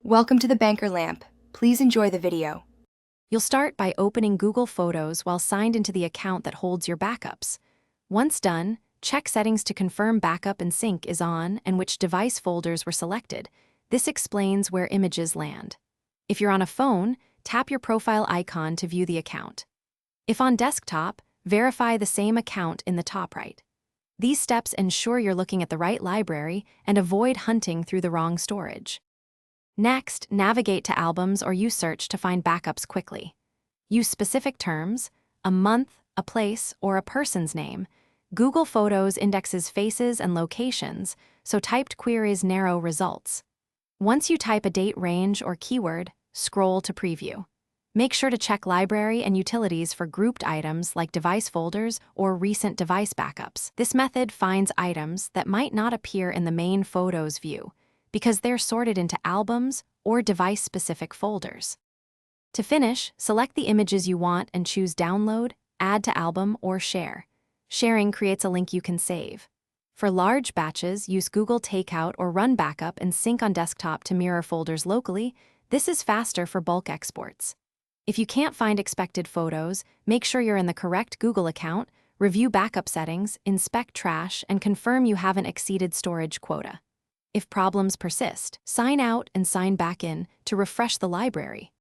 Welcome to the Banker Lamp. Please enjoy the video. You'll start by opening Google Photos while signed into the account that holds your backups. Once done, check settings to confirm backup and sync is on and which device folders were selected. This explains where images land. If you're on a phone, tap your profile icon to view the account. If on desktop, verify the same account in the top right. These steps ensure you're looking at the right library and avoid hunting through the wrong storage. Next, navigate to albums or use search to find backups quickly. Use specific terms, a month, a place, or a person's name. Google Photos indexes faces and locations, so typed queries narrow results. Once you type a date range or keyword, scroll to preview. Make sure to check library and utilities for grouped items like device folders or recent device backups. This method finds items that might not appear in the main Photos view, because they're sorted into albums or device-specific folders. To finish, select the images you want and choose Download, Add to Album, or Share. Sharing creates a link you can save. For large batches, use Google Takeout or Run Backup and sync on desktop to mirror folders locally. This is faster for bulk exports. If you can't find expected photos, make sure you're in the correct Google account, review backup settings, inspect trash, and confirm you haven't exceeded storage quota. If problems persist, sign out and sign back in to refresh the library.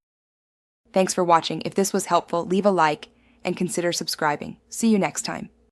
Thanks for watching. If this was helpful, leave a like and consider subscribing. See you next time.